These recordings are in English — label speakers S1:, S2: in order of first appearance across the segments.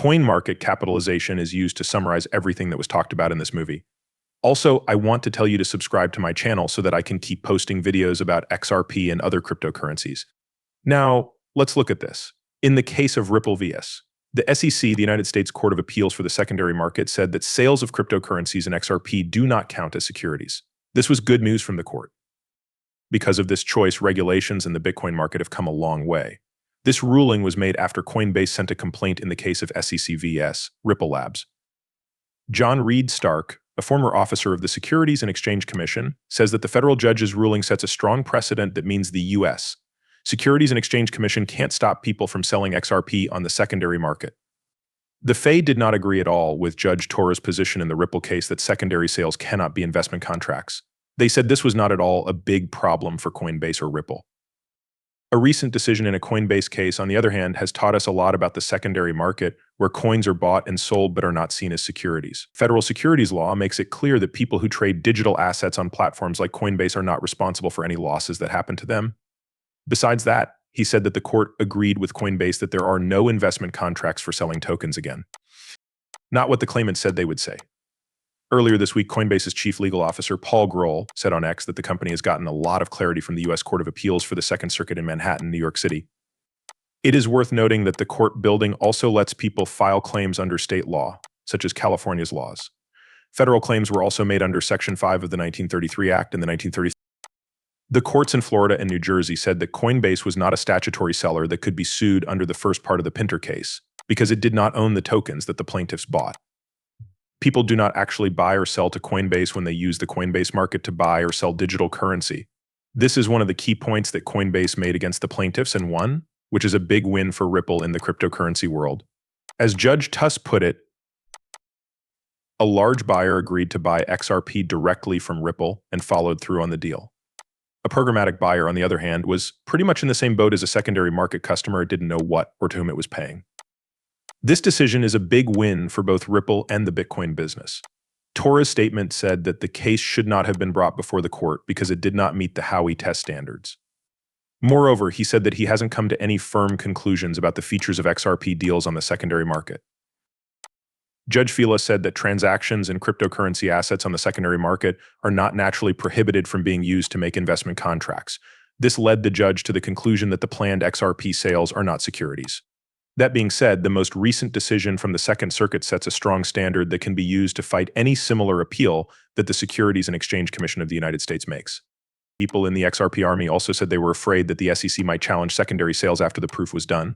S1: Coin market capitalization is used to summarize everything that was talked about in this movie. Also, I want to tell you to subscribe to my channel so that I can keep posting videos about XRP and other cryptocurrencies. Now, let's look at this. In the case of Ripple vs. the SEC, the United States Court of Appeals for the Secondary Market, said that sales of cryptocurrencies and XRP do not count as securities. This was good news from the court. Because of this choice, regulations in the Bitcoin market have come a long way. This ruling was made after Coinbase sent a complaint in the case of SEC vs. Ripple Labs. John Reed Stark, a former officer of the Securities and Exchange Commission, says that the federal judge's ruling sets a strong precedent that means the U.S. Securities and Exchange Commission can't stop people from selling XRP on the secondary market. The FA did not agree at all with Judge Torres' position in the Ripple case that secondary sales cannot be investment contracts. They said this was not at all a big problem for Coinbase or Ripple. A recent decision in a Coinbase case, on the other hand, has taught us a lot about the secondary market, where coins are bought and sold but are not seen as securities. Federal securities law makes it clear that people who trade digital assets on platforms like Coinbase are not responsible for any losses that happen to them. Besides that, he said that the court agreed with Coinbase that there are no investment contracts for selling tokens again. Not what the claimant said they would say. Earlier this week, Coinbase's chief legal officer, Paul Grohl, said on X that the company has gotten a lot of clarity from the U.S. Court of Appeals for the Second Circuit in Manhattan, New York City. It is worth noting that the court building also lets people file claims under state law, such as California's laws. Federal claims were also made under Section 5 of the 1933 Act and the 1930s. The courts in Florida and New Jersey said that Coinbase was not a statutory seller that could be sued under the first part of the Pinter case, because it did not own the tokens that the plaintiffs bought. People do not actually buy or sell to Coinbase when they use the Coinbase market to buy or sell digital currency. This is one of the key points that Coinbase made against the plaintiffs and won, which is a big win for Ripple in the cryptocurrency world. As Judge Tuss put it, a large buyer agreed to buy XRP directly from Ripple and followed through on the deal. A programmatic buyer, on the other hand, was pretty much in the same boat as a secondary market customer. It didn't know what or to whom it was paying. This decision is a big win for both Ripple and the Bitcoin business. Torres' statement said that the case should not have been brought before the court because it did not meet the Howey test standards. Moreover, he said that he hasn't come to any firm conclusions about the features of XRP deals on the secondary market. Judge Fila said that transactions in cryptocurrency assets on the secondary market are not naturally prohibited from being used to make investment contracts. This led the judge to the conclusion that the planned XRP sales are not securities. That being said, the most recent decision from the Second Circuit sets a strong standard that can be used to fight any similar appeal that the Securities and Exchange Commission of the United States makes. People in the XRP army also said they were afraid that the SEC might challenge secondary sales after the proof was done.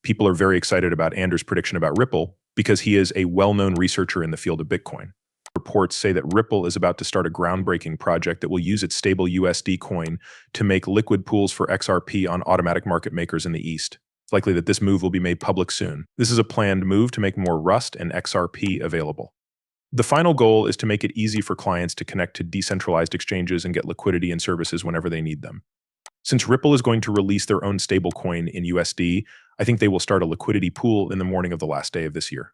S1: People are very excited about Anders' prediction about Ripple because he is a well-known researcher in the field of Bitcoin. Reports say that Ripple is about to start a groundbreaking project that will use its stable USD coin to make liquid pools for XRP on automatic market makers in the East. It's likely that this move will be made public soon. This is a planned move to make more Rust and XRP available. The final goal is to make it easy for clients to connect to decentralized exchanges and get liquidity and services whenever they need them. Since Ripple is going to release their own stablecoin in USD, I think they will start a liquidity pool in the morning of the last day of this year.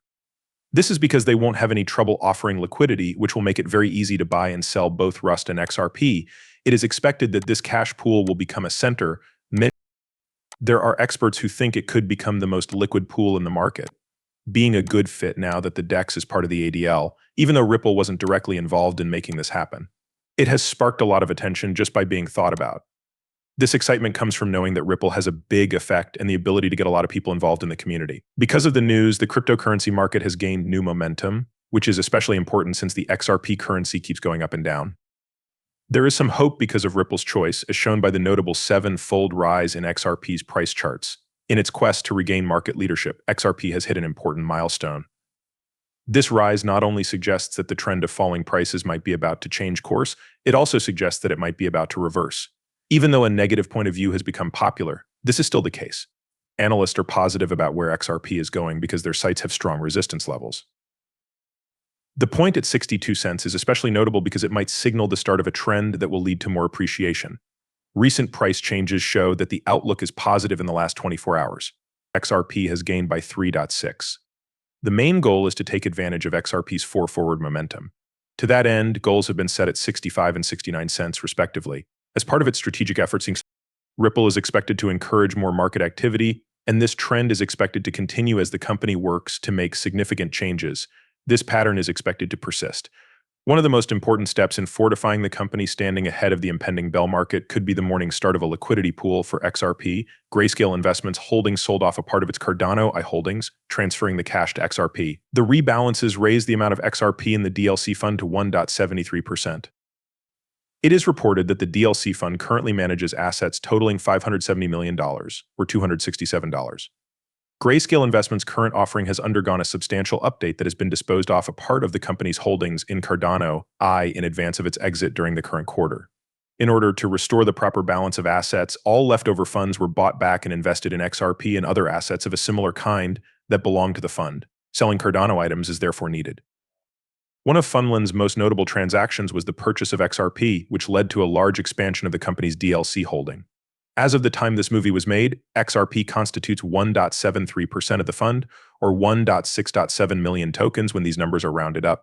S1: This is because they won't have any trouble offering liquidity, which will make it very easy to buy and sell both Rust and XRP. It is expected that this cash pool will become a center. There are experts who think it could become the most liquid pool in the market, being a good fit now that the DEX is part of the ADL, even though Ripple wasn't directly involved in making this happen. It has sparked a lot of attention just by being thought about. This excitement comes from knowing that Ripple has a big effect and the ability to get a lot of people involved in the community. Because of the news, the cryptocurrency market has gained new momentum, which is especially important since the XRP currency keeps going up and down. There is some hope because of Ripple's choice, as shown by the notable 7-fold rise in XRP's price charts. In its quest to regain market leadership, XRP has hit an important milestone. This rise not only suggests that the trend of falling prices might be about to change course, it also suggests that it might be about to reverse. Even though a negative point of view has become popular, this is still the case. Analysts are positive about where XRP is going because their sites have strong resistance levels. The point at 62 cents is especially notable because it might signal the start of a trend that will lead to more appreciation. Recent price changes show that the outlook is positive in the last 24 hours. XRP has gained by 3.6. The main goal is to take advantage of XRP's forward momentum. To that end, goals have been set at 65 and 69 cents respectively. As part of its strategic efforts, Ripple is expected to encourage more market activity, and this trend is expected to continue as the company works to make significant changes. This pattern is expected to persist. One of the most important steps in fortifying the company standing ahead of the impending bear market could be the morning start of a liquidity pool for XRP. Grayscale Investments Holdings sold off a part of its Cardano holdings, transferring the cash to XRP. The rebalances raised the amount of XRP in the DLC fund to 1.73%. It is reported that the DLC fund currently manages assets totaling $570 million, or $267. Grayscale Investments' current offering has undergone a substantial update that has been disposed off a part of the company's holdings in Cardano in advance of its exit during the current quarter. In order to restore the proper balance of assets, all leftover funds were bought back and invested in XRP and other assets of a similar kind that belong to the fund. Selling Cardano items is therefore needed. One of Funland's most notable transactions was the purchase of XRP, which led to a large expansion of the company's DLC holding. As of the time this movie was made, XRP constitutes 1.73% of the fund, or 1.6.7 million tokens when these numbers are rounded up.